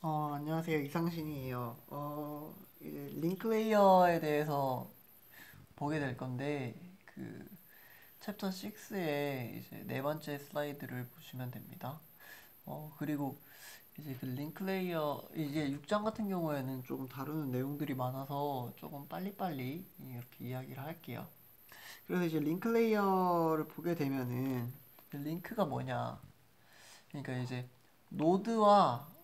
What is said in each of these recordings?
안녕하세요. 이상신이에요. 이제 링크레이어에 대해서 보게 될 건데, 그, 챕터 6의 이제 네 번째 슬라이드를 보시면 됩니다. 그리고 이제 그 링크레이어, 이제 6장 같은 경우에는 조금 다루는 내용들이 많아서 조금 빨리빨리 이렇게 이야기를 할게요. 그래서 이제 링크레이어를 보게 되면은, 그 링크가 뭐냐. 그러니까 이제 노드와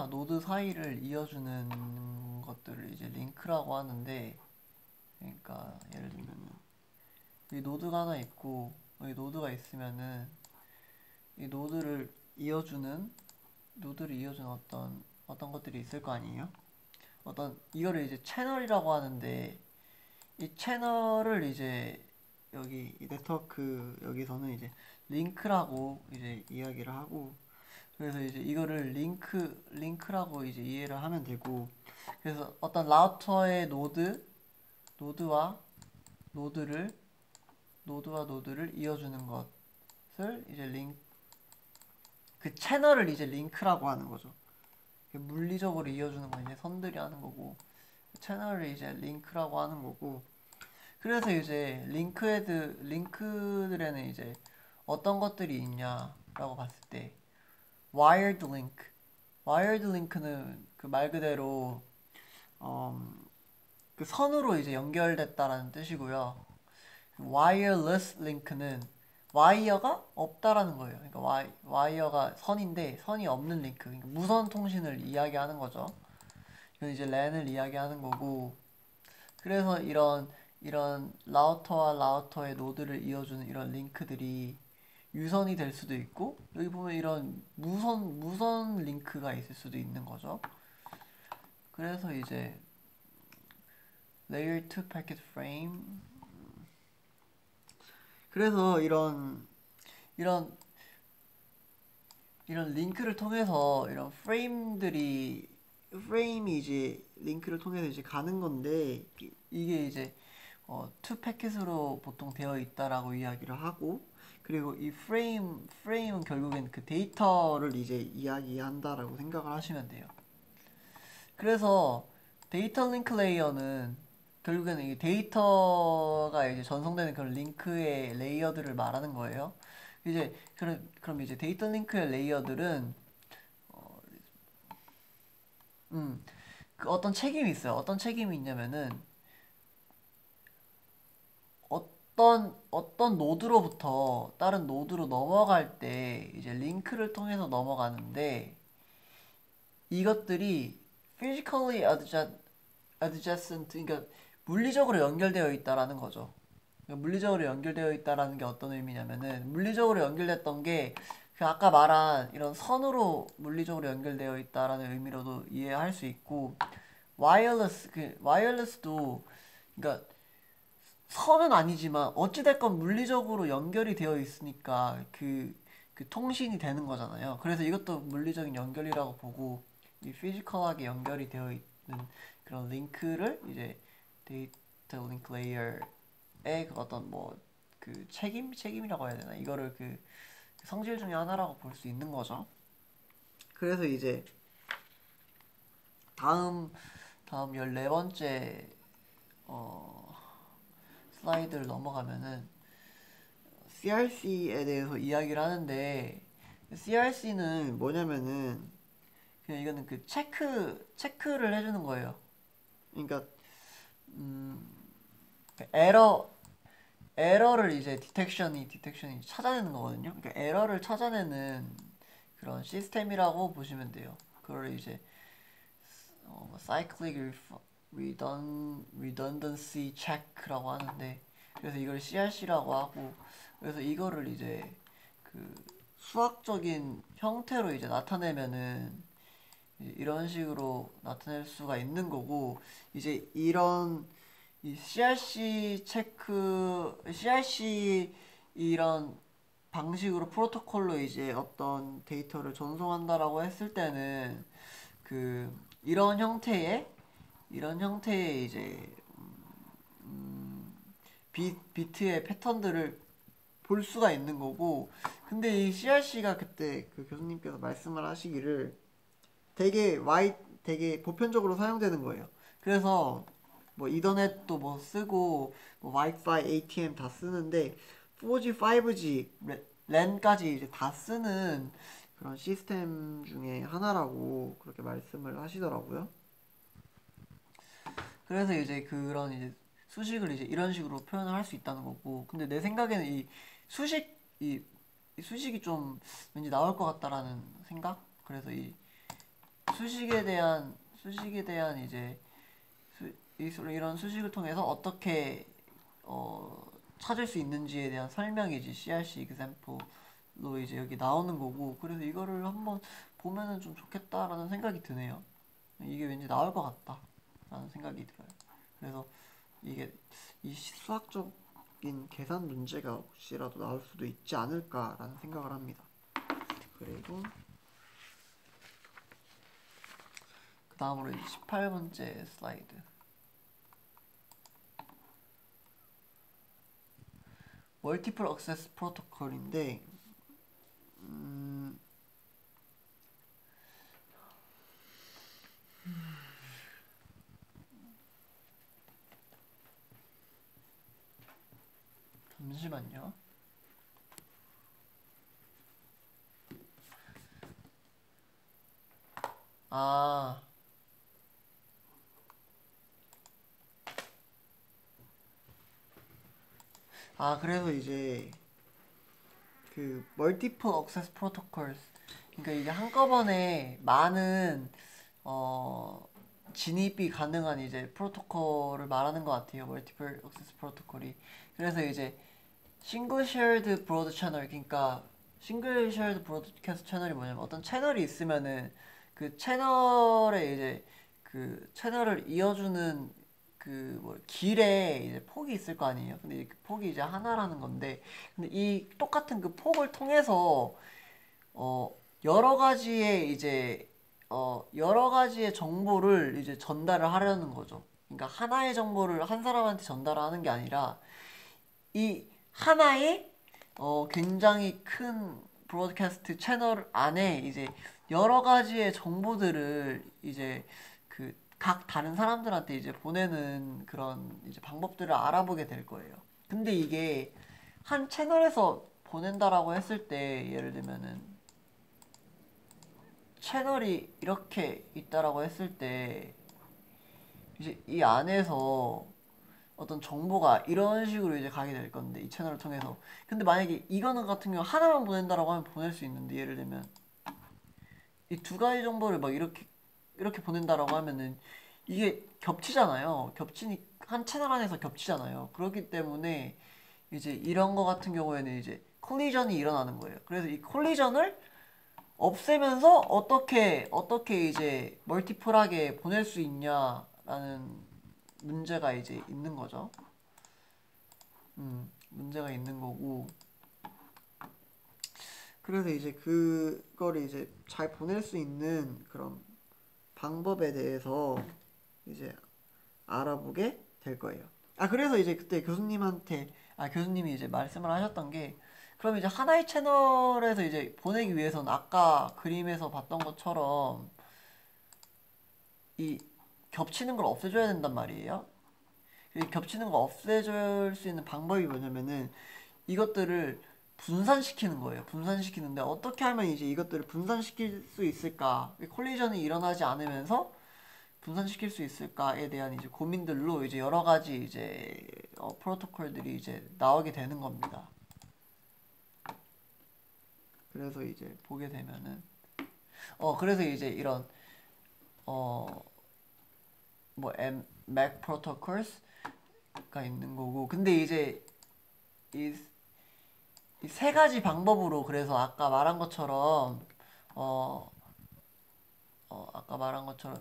노드 사이를 이어주는 것들을 이제 링크라고 하는데, 그러니까 예를 들면은 이 노드가 하나 있고 이 노드가 있으면은 이 노드를 이어주는 어떤 것들이 있을 거 아니에요? 어떤 이거를 이제 채널이라고 하는데, 이 채널을 이제 여기 이 네트워크 여기서는 이제 링크라고 이제 이야기를 하고, 그래서 이제 이거를 링크라고 이제 이해를 하면 되고, 그래서 어떤 라우터의 노드와 노드를 이어주는 것을 이제 그 채널을 이제 링크라고 하는 거죠. 물리적으로 이어주는 건 이제 선들이 하는 거고, 그 채널을 이제 링크라고 하는 거고. 그래서 이제 링크들에는 이제 어떤 것들이 있냐라고 봤을 때, wired link. wired link는 그 말 그대로 그 선으로 이제 연결됐다라는 뜻이고요. wireless link는 와이어가 없다라는 거예요. 그러니까 와이어가 선인데 선이 없는 링크, 그러니까 무선 통신을 이야기하는 거죠. 이건 이제 랜을 이야기하는 거고. 그래서 이런 라우터와 라우터의 노드를 이어주는 이런 링크들이 유선이 될 수도 있고, 여기 보면 이런 무선 링크가 있을 수도 있는 거죠. 그래서 이제 Layer 2 Packet Frame. 그래서 이런 이런 링크를 통해서 이런 프레임이 이제 링크를 통해서 이제 가는 건데, 이게 이제 투 패킷으로 보통 되어 있다라고 이야기를 하고, 그리고 이 프레임은 결국엔 그 데이터를 이제 이야기한다라고 생각을 하시면 돼요. 그래서 데이터 링크 레이어는 결국에는 이 데이터가 이제 전송되는 그런 링크의 레이어들을 말하는 거예요. 이제 그럼 이제 데이터 링크의 레이어들은 그 어떤 책임이 있어요. 어떤 책임이 있냐면은 어떤 노드로부터 다른 노드로 넘어갈 때 이제 링크를 통해서 넘어가는데, 이것들이 physically adjacent, 그러니까 물리적으로 연결되어 있다라는 거죠. 그러니까 물리적으로 연결되어 있다라는 게 어떤 의미냐면은, 물리적으로 연결됐던 게 그 아까 말한 이런 선으로 물리적으로 연결되어 있다라는 의미로도 이해할 수 있고, 와이어리스도 그러니까 선은 아니지만 어찌됐건 물리적으로 연결이 되어 있으니까 그 통신이 되는 거잖아요. 그래서 이것도 물리적인 연결이라고 보고, 이 피지컬하게 연결이 되어 있는 그런 링크를 이제 데이터 링크 레이어의 그 어떤 뭐 그 책임이라고 해야 되나, 이거를 그 성질 중에 하나라고 볼 수 있는 거죠. 그래서 이제 다음 14번째 슬라이드를 넘어가면은 CRC에 대해서 이야기를 하는데, CRC는 뭐냐면은 그냥 이거는 그 체크를 해주는 거예요. 그러니까 그 에러를 이제 디텍션이 찾아내는 거거든요. 그러니까 에러를 찾아내는 그런 시스템이라고 보시면 돼요. 그걸 이제 cyclic redundancy check라고 하는데, 그래서 이걸 CRC라고 하고, 그래서 이거를 이제 그 수학적인 형태로 이제 나타내면은 이런 식으로 나타낼 수가 있는 거고, 이제 이런 이 CRC 이런 방식으로 프로토콜로 이제 어떤 데이터를 전송한다라고 했을 때는 그 이런 형태의 이제 비트의 패턴들을 볼 수가 있는 거고. 근데 이 CRC가 그때 그 교수님께서 말씀을 하시기를 되게 보편적으로 사용되는 거예요. 그래서 뭐 이더넷도 뭐 쓰고 뭐 와이파이, ATM 다 쓰는데 4G, 5G, 랜까지 이제 다 쓰는 그런 시스템 중에 하나라고 그렇게 말씀을 하시더라고요. 그래서 이제 그런 이제 수식을 이제 이런 식으로 표현을 할 수 있다는 거고. 근데 내 생각에는 수식 이 수식이 좀 왠지 나올 것 같다라는 생각. 그래서 이 수식에 대한 이제 이런 수식을 통해서 어떻게 찾을 수 있는지에 대한 설명이지 CRC example로 이제 여기 나오는 거고. 그래서 이거를 한번 보면은 좀 좋겠다라는 생각이 드네요. 이게 왠지 나올 것 같다라는 생각이 들어요. 그래서 이게 이 수학적인 계산 문제가 혹시라도 나올 수도 있지 않을까라는 생각을 합니다. 그리고 그 다음으로 18번째 슬라이드. 멀티플 액세스 프로토콜인데 잠시만요. 아, 그래서 이제 그 멀티플 액세스 프로토콜, 그러니까 이게 한꺼번에 많은 어 진입이 가능한 이제 프로토콜을 말하는 것 같아요. 멀티플 액세스 프로토콜이. 그래서 이제 싱글 쉐어드 브로드 채널, 그러니까 싱글 쉐어드 브로드캐스트 채널이 뭐냐면 어떤 채널이 있으면은 그 채널에 이제 그 채널을 이어주는 그 뭐 길에 이제 폭이 있을 거 아니에요. 근데 그 폭이 이제 하나라는 건데, 근데 이 똑같은 그 폭을 통해서 어 여러 가지의 이제 여러 가지의 정보를 이제 전달을 하려는 거죠. 그러니까 하나의 정보를 한 사람한테 전달하는 게 아니라 이 하나의 굉장히 큰 브로드캐스트 채널 안에 이제 여러 가지의 정보들을 이제 그 각 다른 사람들한테 이제 보내는 그런 이제 방법들을 알아보게 될 거예요. 근데 이게 한 채널에서 보낸다라고 했을 때, 예를 들면은 채널이 이렇게 있다라고 했을 때 이제 이 안에서 어떤 정보가 이런 식으로 이제 가게 될 건데, 이 채널을 통해서. 근데 만약에 이거는 같은 경우 하나만 보낸다라고 하면 보낼 수 있는데, 예를 들면 이 두 가지 정보를 막 이렇게 보낸다라고 하면은 이게 겹치잖아요. 겹치니 한 채널 안에서 겹치잖아요. 그렇기 때문에 이제 이런 거 같은 경우에는 이제 콜리전이 일어나는 거예요. 그래서 이 콜리전을 없애면서 어떻게 이제 멀티플하게 보낼 수 있냐라는 문제가 이제 있는 거죠. 문제가 있는 거고. 그래서 이제 그거를 이제 잘 보낼 수 있는 그런 방법에 대해서 이제 알아보게 될 거예요. 그래서 이제 그때 교수님이 이제 말씀을 하셨던 게, 그럼 이제 하나의 채널에서 이제 보내기 위해서는 아까 그림에서 봤던 것처럼 이 겹치는 걸 없애줘야 된단 말이에요. 이 겹치는 걸 없애줄 수 있는 방법이 뭐냐면은 이것들을 분산시키는 거예요. 분산시키는데 어떻게 하면 이제 이것들을 분산시킬 수 있을까? 콜리전이 일어나지 않으면서 분산시킬 수 있을까에 대한 이제 고민들로 이제 여러 가지 이제 프로토콜들이 이제 나오게 되는 겁니다. 그래서 이제 보게 되면은 그래서 이제 이런 뭐 MAC protocols가 있는 거고. 근데 이제 이 세 가지 방법으로, 그래서 아까 말한 것처럼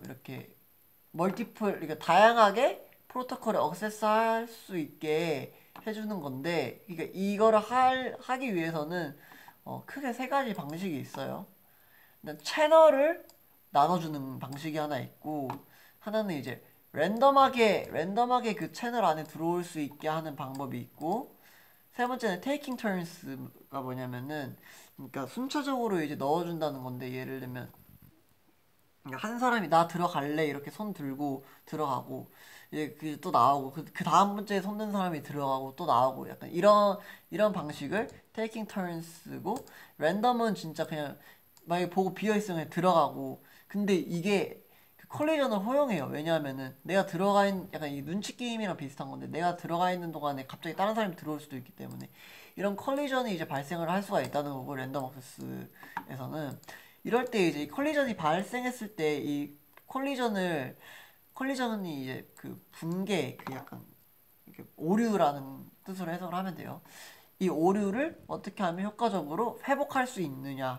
이렇게 멀티플, 그러니까 다양하게 프로토콜을 액세스할 수 있게 해주는 건데, 그러니까 이거를 하기 위해서는 크게 세 가지 방식이 있어요. 채널을 나눠주는 방식이 하나 있고, 하나는 이제 랜덤하게 그 채널 안에 들어올 수 있게 하는 방법이 있고, 세 번째는 taking turns가 뭐냐면은, 그러니까 순차적으로 이제 넣어준다는 건데, 예를 들면 그러니까 한 사람이 나 들어갈래 이렇게 손 들고 들어가고 이제 그 또 나오고 그 다음 문제에 손 든 사람이 들어가고 또 나오고 약간 이런 방식을 taking turns고 랜덤은 진짜 그냥 만약에 보고 비어 있으면 그냥 들어가고 근데 이게 그 컬리전을 허용해요. 왜냐하면은 내가 들어가 있는 약간 이 눈치 게임이랑 비슷한 건데 내가 들어가 있는 동안에 갑자기 다른 사람이 들어올 수도 있기 때문에 이런 컬리전이 이제 발생을 할 수가 있다는 거고 랜덤 액세스에서는 이럴 때 이제 컬리전이 발생했을 때 이 컬리전이 이제 그 붕괴 그 약간 이렇게 오류라는 뜻으로 해석을 하면 돼요. 이 오류를 어떻게 하면 효과적으로 회복할 수 있느냐를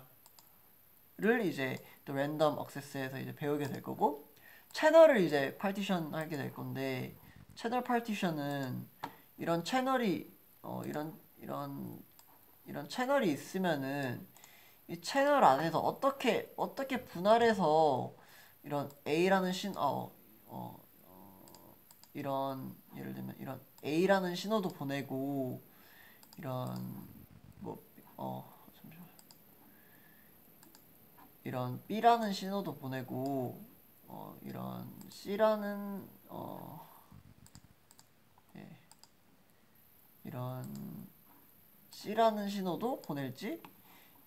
이제 또 랜덤 액세스에서 이제 배우게 될 거고 채널을 이제 파티션 하게 될 건데 채널 파티션은 이런 채널이 이런 채널이 있으면은 이 채널 안에서 어떻게 분할해서 이런 A라는 이런 예를 들면 이런 A라는 신호도 보내고 이런 잠시만 이런 B라는 신호도 보내고 이런 예, 이런 C라는 신호도 보낼지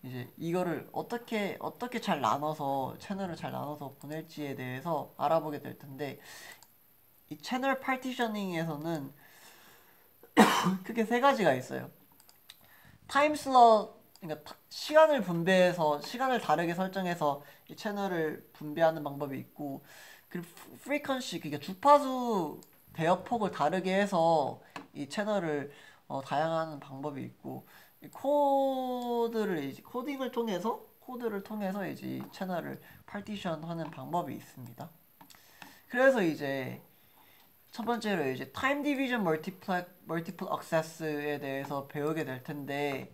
이제 이거를 어떻게 잘 나눠서 채널을 잘 나눠서 보낼지에 대해서 알아보게 될 텐데 이 채널 파티셔닝에서는 크게 세 가지가 있어요. 타임 슬롯 그러니까 시간을 분배해서 시간을 다르게 설정해서 이 채널을 분배하는 방법이 있고 그리고 프리퀀시 그러니까 주파수 대역폭을 다르게 해서 이 채널을 다양한 방법이 있고 이 코드를 통해서 이제 이 채널을 파티션하는 방법이 있습니다. 그래서 이제 첫 번째로 이제 타임 디비전 멀티플 액세스에 대해서 배우게 될 텐데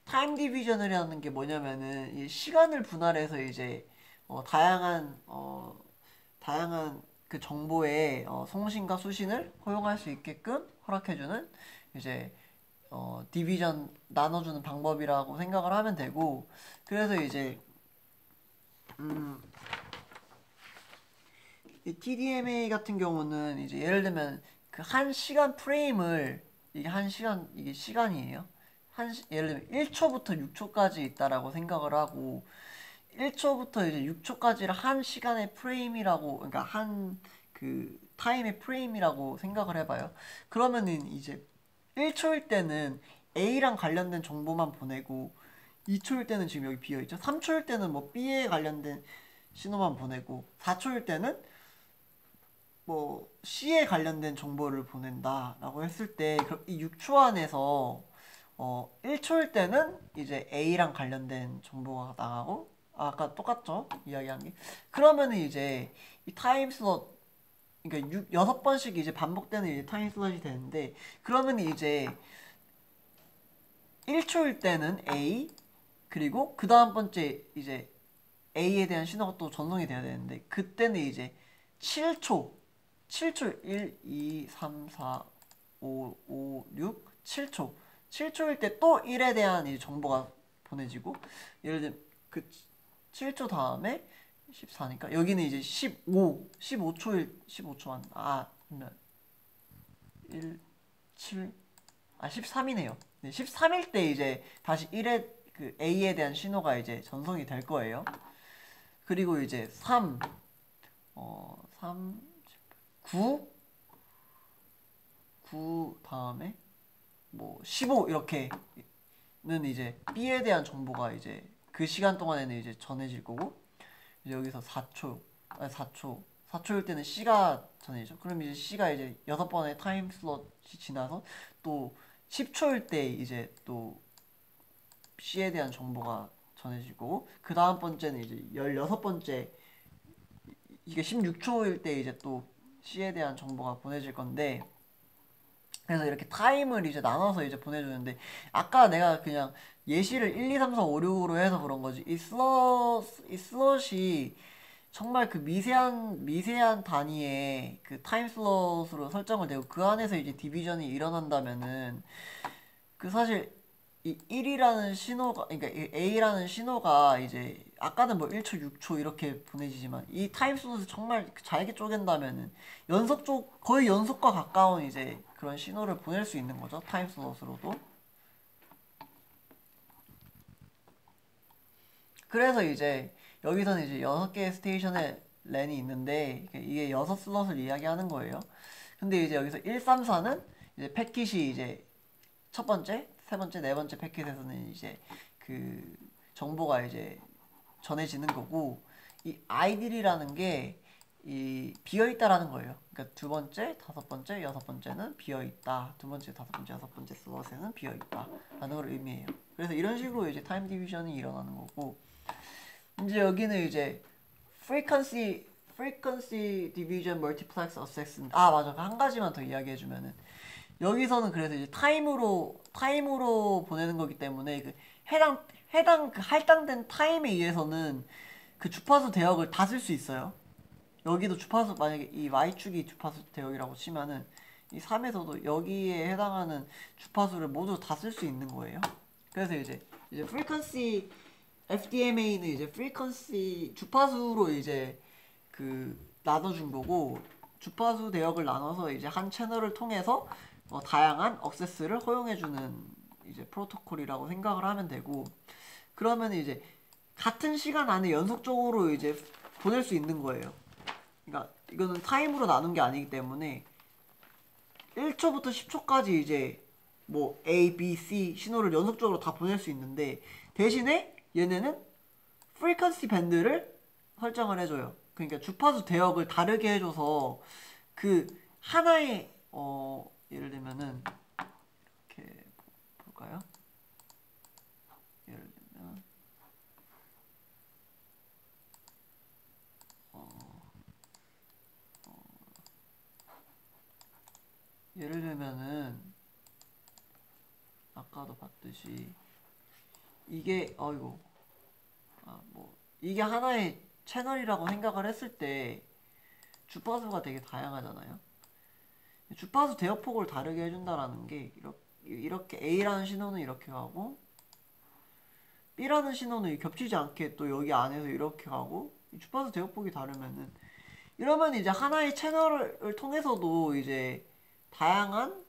타임 디비전이라는 게 뭐냐면은 이 시간을 분할해서 이제 다양한 그 정보의 송신과 수신을 허용할 수 있게끔 허락해주는 이제 디비전 나눠주는 방법이라고 생각을 하면 되고 그래서 이제 이 TDMA 같은 경우는 이제 예를 들면 그 한 시간 프레임을 이게 시간이에요. 예를 들면 1초부터 6초까지 있다라고 생각을 하고 1초부터 이제 6초까지를 한 시간의 프레임이라고 그러니까 한 그 타임의 프레임이라고 생각을 해봐요. 그러면은 이제 1초일 때는 A랑 관련된 정보만 보내고 2초일 때는 지금 여기 비어있죠. 3초일 때는 뭐 B에 관련된 신호만 보내고 4초일 때는 뭐 C에 관련된 정보를 보낸다라고 했을 때 이 6초 안에서 1초일 때는 이제 A랑 관련된 정보가 나가고 아까 똑같죠? 이야기한 게 그러면은 이제 이 타임 슬롯 그러니까 6번씩 이제 반복되는 이제 타임 슬롯이 되는데 그러면 이제 1초일 때는 A 그리고 그 다음 번째 이제 A에 대한 신호가 또 전송이 돼야 되는데 그때는 이제 7초 1, 2, 3, 4, 5, 6, 7초 7초일 때 또 1에 대한 이 정보가 보내지고 예를 들면 그 7초 다음에 14니까 여기는 이제 15초만 1, 7, 13이네요. 네, 13일 때 이제 다시 1에 그 A에 대한 신호가 이제 전송이 될 거예요. 그리고 이제 3, 9, 9 다음에 뭐 15 이렇게는 이제 B에 대한 정보가 이제 그 시간 동안에는 이제 전해질 거고 이제 여기서 4초일 때는 C가 전해지죠. 그럼 이제 C가 이제 6번의 타임 슬롯이 지나서 또 10초일 때 이제 또 C에 대한 정보가 전해지고 그 다음 번째는 이제 16번째 이게 16초일 때 이제 또 C에 대한 정보가 보내질 건데 그래서 이렇게 타임을 이제 나눠서 이제 보내주는데 아까 내가 그냥 예시를 1, 2, 3, 4, 5, 6으로 해서 그런 거지 이 슬롯이 정말 그 미세한 단위의 그 타임 슬롯으로 설정을 되고 그 안에서 이제 디비전이 일어난다면은 그 사실 이 1이라는 신호가, 그러니까 이 A라는 신호가 이제 아까는 뭐 1초, 6초 이렇게 보내지지만 이 타임슬롯을 정말 잘게 쪼갠다면은 거의 연속과 가까운 이제 그런 신호를 보낼 수 있는 거죠. 타임슬롯으로도. 그래서 이제 여기서는 이제 6개의 스테이션에 랜이 있는데 이게 6슬롯을 이야기하는 거예요. 근데 이제 여기서 1, 3, 4는 이제 패킷이 이제 첫 번째, 세 번째, 네 번째 패킷에서는 이제 그 정보가 이제 전해지는 거고, 이 아이들이라는 게 이 비어있다라는 거예요. 그러니까 두 번째, 다섯 번째, 여섯 번째는 비어있다. 두 번째, 다섯 번째, 여섯 번째 슬롯에는 비어있다. 라는 걸 의미해요. 그래서 이런 식으로 이제 타임 디비전이 일어나는 거고, 이제 여기는 이제 frequency division multiplex assessment. 아, 맞아. 한 가지만 더 이야기해주면은. 여기서는 그래서 이제 타임으로 보내는 거기 때문에 그 해당 그 할당된 타임에 의해서는 그 주파수 대역을 다 쓸 수 있어요. 여기도 주파수 만약에 이 y축이 주파수 대역이라고 치면은 이 3에서도 여기에 해당하는 주파수를 모두 다 쓸 수 있는 거예요. 그래서 이제 frequency FDMA는 이제 frequency 주파수로 이제 그 나눠준 거고, 주파수 대역을 나눠서 이제 한 채널을 통해서 다양한 억세스를 허용해주는 이제 프로토콜이라고 생각을 하면 되고, 그러면 이제 같은 시간 안에 연속적으로 이제 보낼 수 있는 거예요. 그러니까 이거는 타임으로 나눈 게 아니기 때문에 1초부터 10초까지 이제 뭐 A, B, C 신호를 연속적으로 다 보낼 수 있는데, 대신에 얘네는 프리퀀시 밴드를 설정을 해줘요. 그러니까 주파수 대역을 다르게 해줘서 그 하나의 예를 들면은 이렇게 볼까요? 예를 들면 예를 들면은 아까도 봤듯이 이게 뭐 이게 하나의 채널이라고 생각을 했을 때 주파수가 되게 다양하잖아요. 주파수 대역폭을 다르게 해준다라는 게 이렇게 A라는 신호는 이렇게 가고 B라는 신호는 겹치지 않게 또 여기 안에서 이렇게 가고, 주파수 대역폭이 다르면은 이러면 이제 하나의 채널을 통해서도 이제 다양한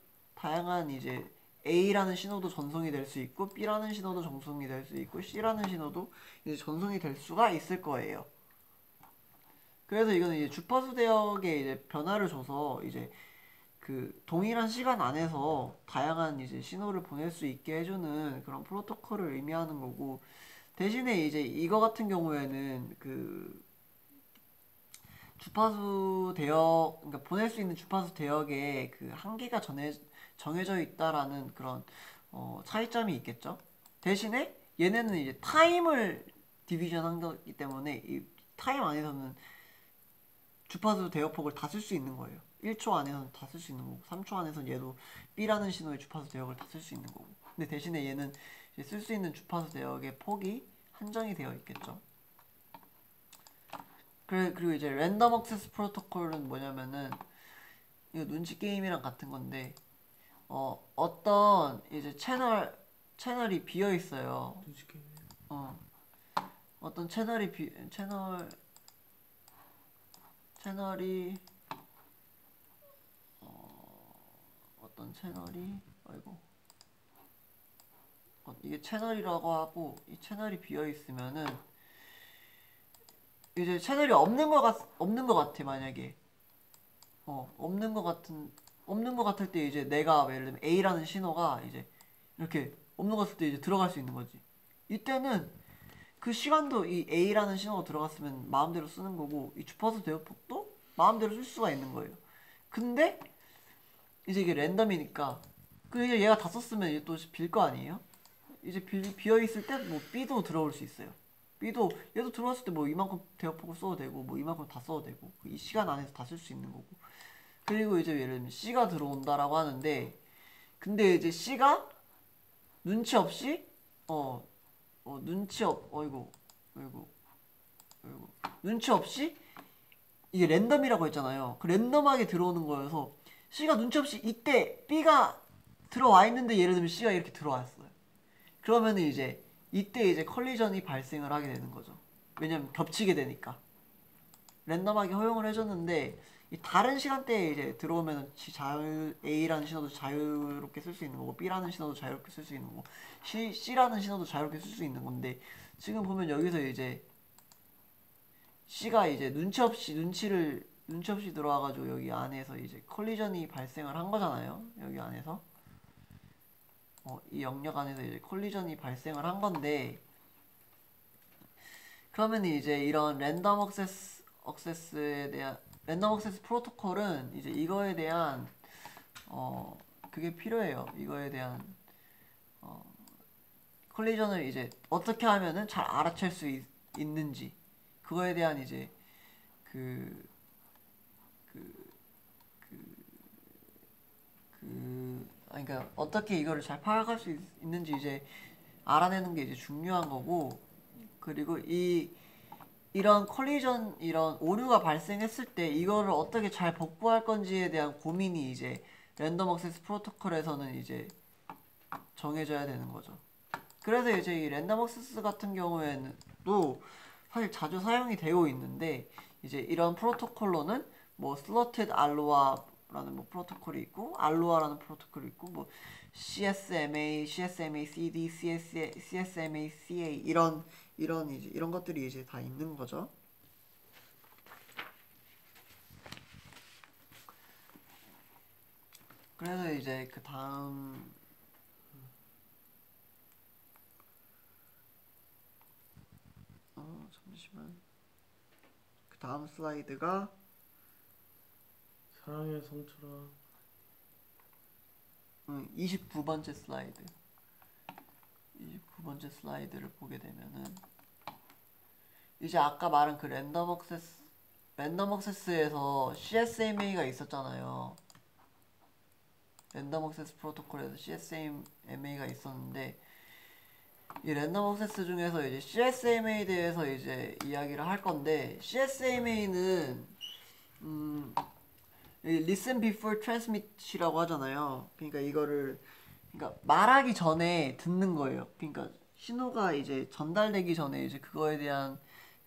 이제 A라는 신호도 전송이 될 수 있고 B라는 신호도 전송이 될 수 있고 C라는 신호도 이제 전송이 될 수가 있을 거예요. 그래서 이거는 이제 주파수 대역에 이제 변화를 줘서 이제 그 동일한 시간 안에서 다양한 이제 신호를 보낼 수 있게 해주는 그런 프로토콜을 의미하는 거고, 대신에 이제 이거 같은 경우에는 그 주파수 대역, 그러니까 보낼 수 있는 주파수 대역에 그 한계가 정해져 있다라는 그런 차이점이 있겠죠. 대신에 얘네는 이제 타임을 디비전 한 거기 때문에 이 타임 안에서는 주파수 대역폭을 다 쓸 수 있는 거예요. 1초 안에서는 다 쓸 수 있는 거고, 3초 안에서는 얘도 B라는 신호의 주파수 대역을 다 쓸 수 있는 거고. 근데 대신에 얘는 쓸 수 있는 주파수 대역의 폭이 한정이 되어 있겠죠. 그리고 이제 랜덤 억세스 프로토콜은 뭐냐면은 이거 눈치 게임이랑 같은 건데 어떤 이제 채널이 비어 있어요. 눈치 게임. 어떤 채널이 어떤 채널이 이게 채널이라고 하고, 이 채널이 비어 있으면은 이제 채널이 없는 것 같아. 만약에 없는 것 같을 때 이제 내가 예를 들면 A라는 신호가 이제 이렇게 없는 것 같을 때 이제 들어갈 수 있는 거지. 이때는 그 시간도 이 A라는 신호가 들어갔으면 마음대로 쓰는 거고, 이 주파수 대역폭도 마음대로 쓸 수가 있는 거예요. 근데 이제 이게 랜덤이니까 그 이제 얘가 다 썼으면 이제 또 빌 거 아니에요? 이제 비어 있을 때 뭐 B도 들어올 수 있어요. B도 얘도 들어왔을 때 뭐 이만큼 대역폭을 써도 되고 뭐 이만큼 다 써도 되고 이 시간 안에서 다 쓸 수 있는 거고. 그리고 이제 예를 들면 C가 들어온다라고 하는데, 근데 이제 C가 눈치 없이 눈치 없이 이게 랜덤이라고 했잖아요. 그 랜덤하게 들어오는 거여서 C가 눈치 없이 이때 B가 들어와 있는데 예를 들면 C가 이렇게 들어왔어요. 그러면은 이제 이때 이제 컬리전이 발생을 하게 되는 거죠. 왜냐면 겹치게 되니까. 랜덤하게 허용을 해줬는데 이 다른 시간대에 이제 들어오면 A라는 신호도 자유롭게 쓸 수 있는 거고 B라는 신호도 자유롭게 쓸 수 있는 거고 C라는 신호도 자유롭게 쓸 수 있는 건데 지금 보면 여기서 이제 C가 이제 눈치 없이 들어와가지고 여기 안에서 이제 컬리전이 발생을 한 거잖아요. 여기 안에서 이 영역 안에서 이제 컬리전이 발생을 한 건데 그러면 이제 이런 랜덤 액세스에 대한 랜덤 액세스 프로토콜은 이제 이거에 대한 그게 필요해요. 이거에 대한 컬리전을 이제 어떻게 하면은 잘 알아챌 수 있는지 그거에 대한 이제 그러니까 어떻게 이거를 잘 파악할 수 있는지 이제 알아내는 게 이제 중요한 거고 그리고 이런 컬리전 이런 오류가 발생했을 때 이거를 어떻게 잘 복구할 건지에 대한 고민이 이제 랜덤 액세스 프로토콜에서는 이제 정해져야 되는 거죠. 그래서 이제 이 랜덤 액세스 같은 경우에는 또 사실 자주 사용이 되고 있는데 이제 이런 프로토콜로는 뭐 slotted alloa라는 뭐 프로토콜이 있고 alloa라는 프로토콜이 있고 뭐 CSMA, CSMA-CD, CSMA-CA 이런 것들이 이제 다 있는 거죠. 그래서 이제 그 다음 잠시만 그 다음 슬라이드가 사랑의 성철아 29번째 슬라이드 29번째 슬라이드를 보게 되면은 이제 아까 말한 그 랜덤 액세스에서 CSMA가 있었잖아요. 랜덤 액세스 프로토콜에서 CSMA가 있었는데 이 랜덤 액세스 중에서 이제 CSMA에 대해서 이제 이야기를 할 건데 CSMA는 listen before transmit이라고 하잖아요. 그러니까 이거를 말하기 전에 듣는 거예요. 그러니까 신호가 이제 전달되기 전에 이제 그거에 대한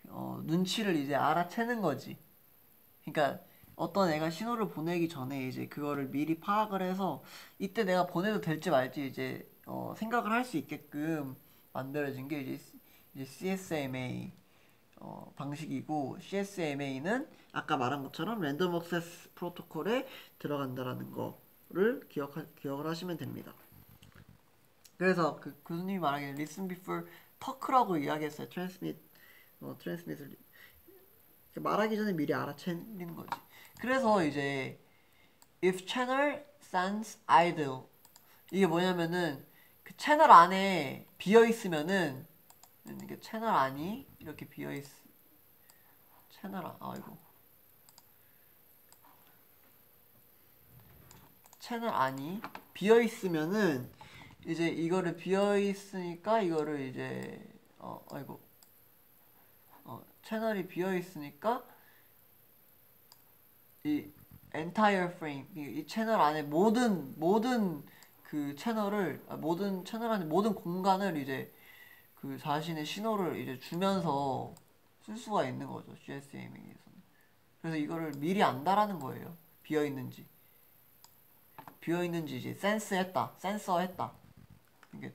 눈치를 이제 알아채는 거지. 그러니까 어떤 애가 신호를 보내기 전에 이제 그거를 미리 파악을 해서 이때 내가 보내도 될지 말지 이제 생각을 할 수 있게끔 만들어진 게 이제 CSMA 방식이고 CSMA는 아까 말한 것처럼 랜덤 액세스 프로토콜에 들어간다라는 거를 기억을 하시면 됩니다. 그래서 그 교수님이 말하기는 listen before talk라고 이야기했어요. transmit을 말하기 전에 미리 알아채는 거지. 그래서 이제 if channel sends idle 이게 뭐냐면은 그 채널 안에 비어 있으면은 이게 채널 안이 이렇게 비어 있 채널 안이 비어 있으면은 이제 이거를 비어 있으니까 이거를 이제 채널이 비어 있으니까 이 entire frame 이 채널 안에 모든 그 모든 채널 안에 모든 공간을 이제 그 자신의 신호를 이제 주면서 쓸 수가 있는 거죠. CSMA에서는. 그래서 이거를 미리 안다라는 거예요. 비어 있는지 이제 센서했다. 이게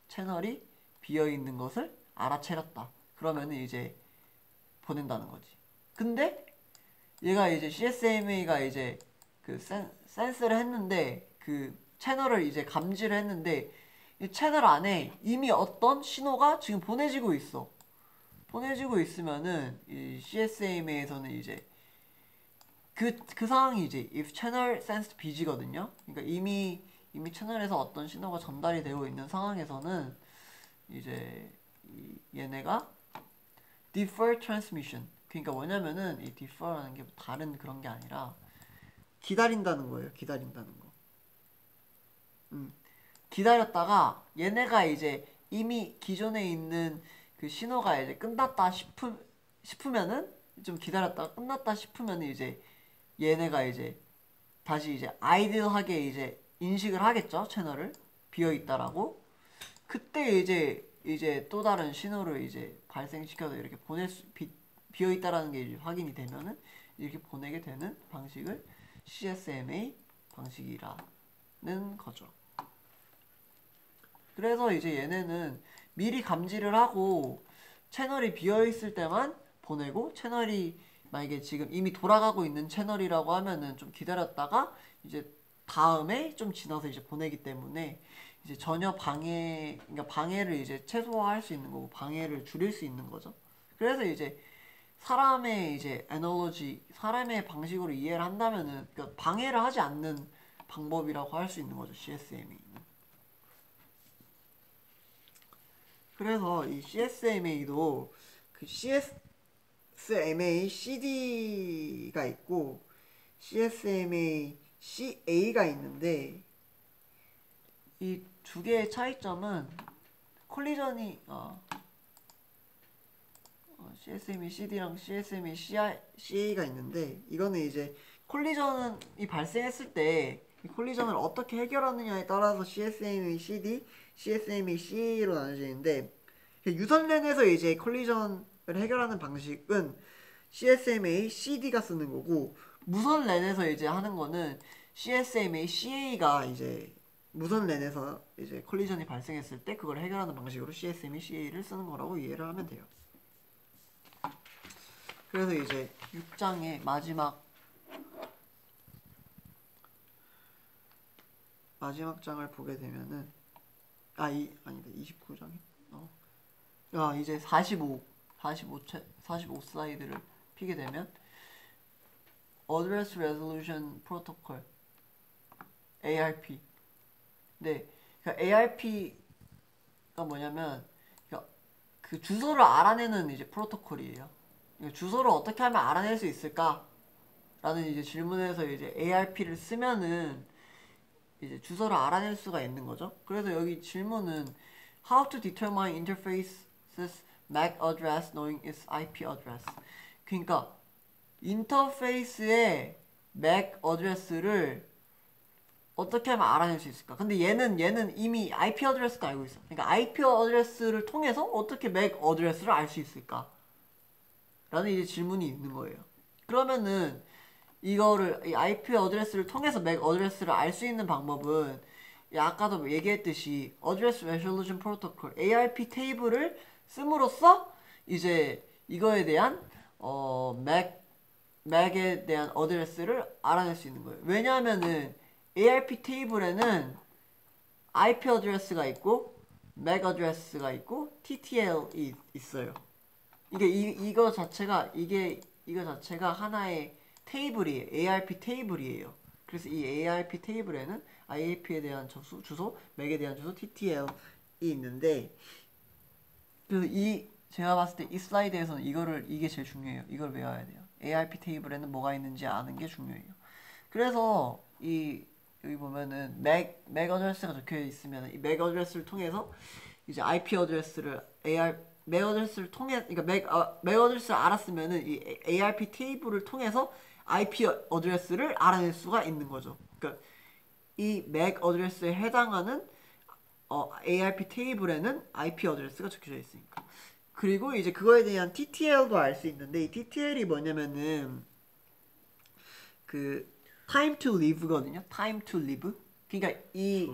채널이 비어 있는 것을 알아채렸다. 그러면은 이제 보낸다는 거지. 근데 얘가 이제 CSMA가 이제 그 센스를 했는데 그 채널을 이제 감지를 했는데 이 채널 안에 이미 어떤 신호가 지금 보내지고 있어. 보내지고 있으면은 이 CSMA에서는 이제 그 상황이 이제 if channel sensed busy거든요. 그러니까 이미 채널에서 어떤 신호가 전달이 되고 있는 상황에서는 이제 얘네가 defer transmission 그러니까 뭐냐면은 이 defer라는 게 다른 그런 게 아니라 기다린다는 거예요. 기다린다는 거. 기다렸다가 얘네가 이제 이미 기존에 있는 그 신호가 이제 끝났다 싶으면은 좀 기다렸다가 끝났다 싶으면은 이제 얘네가 이제 다시 이제 아이들하게 이제 인식을 하겠죠. 채널을 비어 있다라고. 그때 이제 또 다른 신호를 이제 발생시켜서 이렇게 비어 있다라는 게 이제 확인이 되면은 이렇게 보내게 되는 방식을 CSMA 방식이라는 거죠. 그래서 이제 얘네는 미리 감지를 하고 채널이 비어 있을 때만 보내고, 채널이 만약에 지금 이미 돌아가고 있는 채널이라고 하면은 좀 기다렸다가 이제 다음에 좀 지나서 이제 보내기 때문에 이제 전혀 그러니까 방해를 이제 최소화할 수 있는 거고, 방해를 줄일 수 있는 거죠. 그래서 이제 사람의 이제 사람의 방식으로 이해를 한다면은, 그러니까 방해를 하지 않는 방법이라고 할 수 있는 거죠, CSMA는. 그래서 이 CSMA도 그 CSMA CD가 있고 CSMA CA가 있는데, 이 두 개의 차이점은 콜리전이 CSMA CD랑 CSMA CA가 있는데, 이거는 이제 콜리전이 발생했을 때 이 콜리전을 어떻게 해결하느냐에 따라서 CSMA CD, CSMA CA로 나눠지는데, 유선랜에서 이제 콜리전을 해결하는 방식은 CSMA CD가 쓰는 거고, 무선랜에서 이제 하는 거는 CSMA CA가 이제 무선랜에서 이제 콜리전이 발생했을 때 그걸 해결하는 방식으로 CSMA CA를 쓰는 거라고 이해를 하면 돼요. 그래서 이제 6장의 마지막 장을 보게 되면은 아니다 29장이 이제 45 슬라이드를 피게 되면 Address Resolution Protocol ARP. 네, 그러니까 ARP가 뭐냐면 그 주소를 알아내는 이제 프로토콜이에요. 주소를 어떻게 하면 알아낼 수 있을까? 라는 이제 질문에서 이제 ARP를 쓰면은 이제 주소를 알아낼 수가 있는 거죠. 그래서 여기 질문은 How to determine interface's MAC address knowing its IP address. 그러니까 인터페이스의 MAC 어드레스를 어떻게 하면 알아낼 수 있을까? 근데 얘는 이미 IP 어드레스가 알고 있어. 그러니까 IP 어드레스를 통해서 어떻게 MAC 어드레스를 알 수 있을까? 라는 이제 질문이 있는 거예요. 그러면은 이거를 이 IP 어드레스를 통해서 MAC 어드레스를 알 수 있는 방법은 아까도 얘기했듯이 Address Resolution Protocol ARP 테이블을 씀으로써 이제 이거에 대한 MAC에 대한 어드레스를 알아낼 수 있는 거예요. 왜냐하면은 ARP 테이블에는 IP 어드레스가 있고 MAC 어드레스가 있고 TTL이 있어요. 이거 자체가 하나의 테이블이에요. ARP 테이블이에요. 그래서 이 ARP 테이블에는 IAP에 대한 주소, MAC에 대한 주소, TTL이 있는데, 그래서 제가 봤을 때 이 슬라이드에서는 이게 제일 중요해요. 이걸 외워야 돼요. ARP 테이블에는 뭐가 있는지 아는 게 중요해요. 그래서 여기 보면은 MAC 어드레스가 적혀 있으면 이 MAC 어드레스를 통해서 이제 IP 어드레스를 MAC 어드레스를 통해, 그러니까 MAC 어드레스를 알았으면은 이 ARP 테이블을 통해서 IP 어드레스를 알아낼 수가 있는 거죠. 그러니까 이 MAC 어드레스에 해당하는 ARP 테이블에는 IP 어드레스가 적혀져 있으니까. 그리고 이제 그거에 대한 TTL도 알 수 있는데, 이 TTL이 뭐냐면은 그 time to live거든요. time to live. 그러니까 이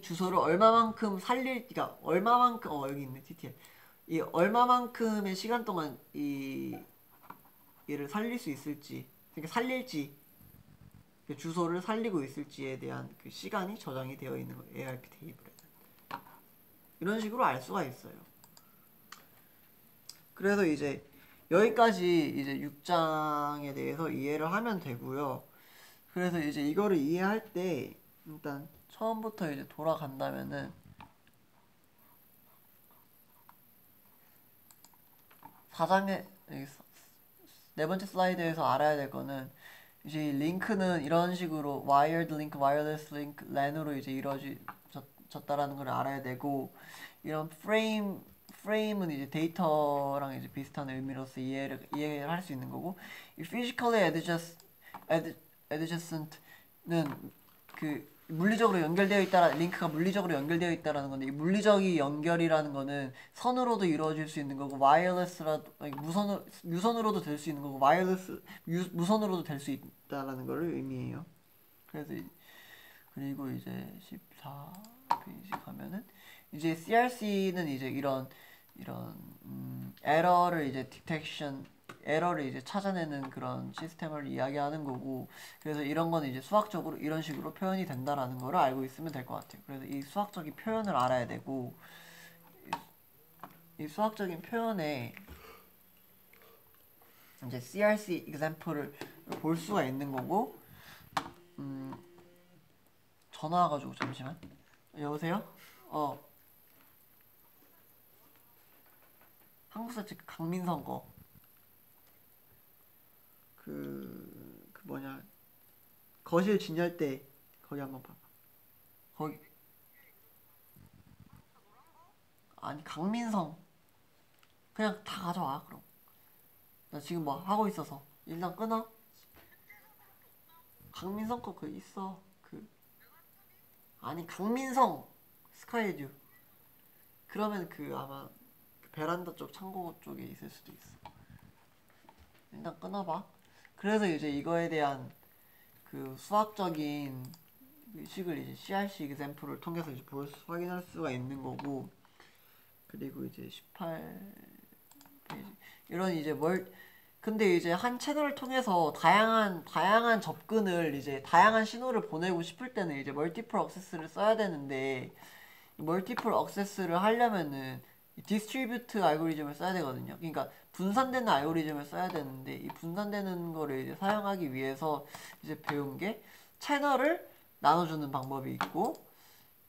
주소를 얼마만큼 그러니까 얼마만큼 여기 있네 TTL. 이 얼마만큼의 시간 동안 얘를 살릴 수 있을지, 그러니까 살릴지, 그 주소를 살리고 있을지에 대한 그 시간이 저장이 되어 있는 거예요. ARP 테이블에. 이런 식으로 알 수가 있어요. 그래서 이제 여기까지 이제 6장에 대해서 이해를 하면 되고요. 그래서 이제 이거를 이해할 때 일단 처음부터 이제 돌아간다면은 4장의 네 번째 슬라이드에서 알아야 될 거는 이제 링크는 이런 식으로 wired link, wireless link, LAN으로 이제 이루어졌다라는 걸 알아야 되고, 이런 프레임은 이제 데이터랑 이제 비슷한 의미로서 이해를 할 수 있는 거고, 이 physically adjacent는 그 물리적으로 연결되어 있다, 링크가 물리적으로 연결되어 있다라는 건데, 이 물리적인 연결이라는 거는 선으로도 이루어질 수 있는 거고, 와이어리스라도, 아니, 무선으로도 될 수 있는 거고, 무선으로도 될 수 있다라는 걸 의미해요. 그래서 그리고 이제 14페이지 가면은 이제 CRC는 이제 이런 에러를 이제 에러를 이제 찾아내는 그런 시스템을 이야기하는 거고, 그래서 이런 거는 이제 수학적으로 이런 식으로 표현이 된다라는 거를 알고 있으면 될 것 같아요. 그래서 이 수학적인 표현을 알아야 되고, 이 수학적인 표현에 이제 CRC example을 볼 수가 있는 거고, 전화 와가지고 잠시만. 여보세요? 한국사측 강민성 거. 그 뭐냐, 거실 진열대 거기 한번 봐봐. 거기 아니 강민성 그냥 다 가져와. 그럼 나 지금 뭐 하고 있어서 일단 끊어. 강민성 거 그 있어. 그 아니 강민성 스카이듀. 그러면 그 아마 그 베란다 쪽 창고 쪽에 있을 수도 있어. 일단 끊어봐. 그래서 이제 이거에 대한 그 수학적인 식을 이제 CRC example을 통해서 이제 확인할 수가 있는 거고, 그리고 이제 18페이지 이런 이제 근데 이제 한 채널을 통해서 다양한 접근을 이제 다양한 신호를 보내고 싶을 때는 이제 멀티플 억세스를 써야 되는데, 멀티플 억세스를 하려면은 디스트리뷰트 알고리즘을 써야 되거든요. 그러니까 분산되는 알고리즘을 써야 되는데, 이 분산되는 거를 이제 사용하기 위해서 이제 배운 게 채널을 나눠주는 방법이 있고,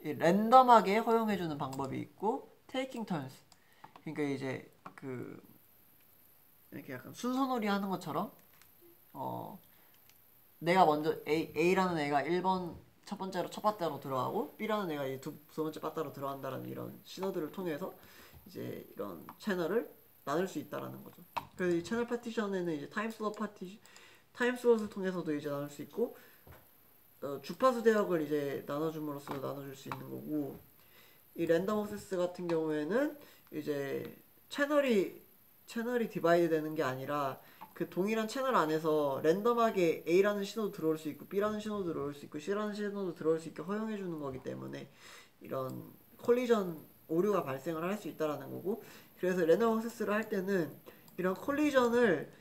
랜덤하게 허용해주는 방법이 있고, 테이킹 턴스. 그러니까 이제 그 이렇게 약간 순서놀이 하는 것처럼 내가 먼저 A라는 애가 1번 첫 번째로 첫 바다로 들어가고, B라는 애가 이제 두 번째 바다로 들어간다는 이런 신호들을 통해서 이제 이런 채널을 나눌 수 있다라는 거죠. 그래서 이 채널 파티션에는 이제 타임슬롯을 통해서도 이제 나눌 수 있고, 주파수 대역을 이제 나눠줌으로써 나눠줄 수 있는 거고, 이 랜덤 억세스 같은 경우에는 이제 채널이 디바이드 되는 게 아니라 그 동일한 채널 안에서 랜덤하게 A라는 신호도 들어올 수 있고, B라는 신호도 들어올 수 있고, C라는 신호도 들어올 수 있게 허용해 주는 거기 때문에 이런 콜리전 오류가 발생을 할 수 있다라는 거고, 그래서 랜덤 억세스를 할 때는 이런 콜리전을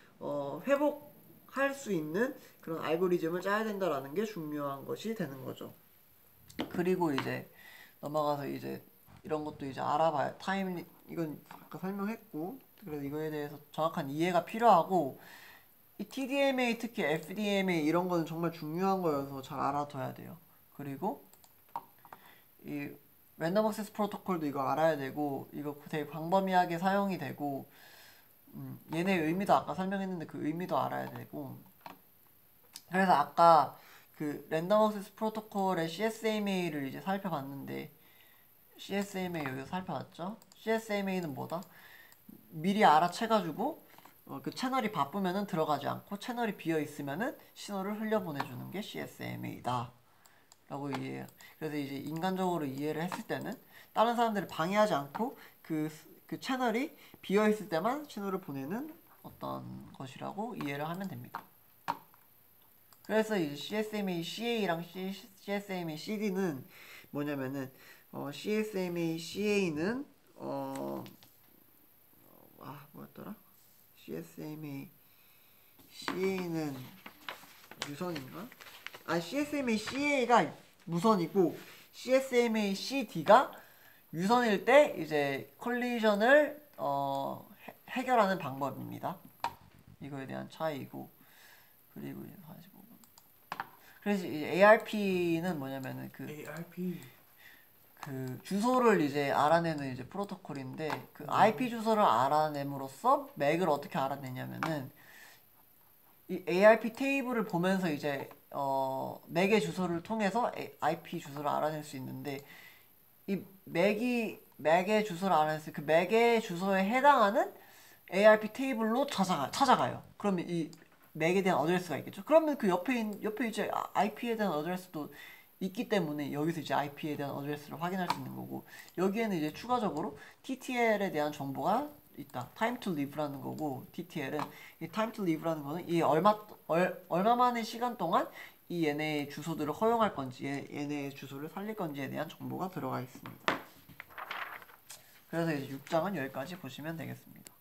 회복할 수 있는 그런 알고리즘을 짜야 된다라는 게 중요한 것이 되는 거죠. 그리고 이제 넘어가서 이제 이런 것도 이제 알아봐요. 이건 아까 설명했고, 그래서 이거에 대해서 정확한 이해가 필요하고, 이 TDMA 특히 FDMA 이런 거는 정말 중요한 거여서 잘 알아둬야 돼요. 그리고 이 랜덤 액세스 프로토콜도 이거 알아야 되고, 이거 되게 광범위하게 사용이 되고, 얘네 의미도 아까 설명했는데 그 의미도 알아야 되고, 그래서 아까 그 랜덤 액세스 프로토콜의 CSMA를 이제 살펴봤는데, CSMA 여기서 살펴봤죠? CSMA는 뭐다? 미리 알아채가지고 그 채널이 바쁘면은 들어가지 않고, 채널이 비어 있으면은 신호를 흘려보내주는 게 CSMA다 라고 이해해요. 그래서 이제 인간적으로 이해를 했을 때는 다른 사람들을 방해하지 않고 그 채널이 비어 있을 때만 신호를 보내는 어떤 것이라고 이해를 하면 됩니다. 그래서 이제 CSMA CA랑 CSMA CD는 뭐냐면은 CSMA CA는 뭐였더라? CSMA CA는 유선인가? CSMA CA가 무선이고, CSMA CD가 유선일 때 이제 콜리전을 해결하는 방법입니다. 이거에 대한 차이고, 그리고 이제 45분. 그래서 이제 ARP는 뭐냐면은 그 주소를 이제 알아내는 이제 프로토콜인데, 그 IP 주소를 알아냄으로써 맥을 어떻게 알아내냐면은 이 ARP 테이블을 보면서 이제 맥의 주소를 통해서 IP 주소를 알아낼 수 있는데, 이 맥의 주소를 알아냈을 때 그 맥의 주소에 해당하는 ARP 테이블로 찾아가요. 그러면 이 맥에 대한 어드레스가 있겠죠. 그러면 그 옆에 이제 IP에 대한 어드레스도 있기 때문에 여기서 이제 IP에 대한 어드레스를 확인할 수 있는 거고, 여기에는 이제 추가적으로 TTL에 대한 정보가 있다. time to live라는 거고, TTL은 이 time to live라는 거는 이 얼마만의 시간 동안 이 얘네의 주소들을 허용할 건지, 얘네의 주소를 살릴 건지에 대한 정보가 들어가 있습니다. 그래서 이제 6장은 여기까지 보시면 되겠습니다.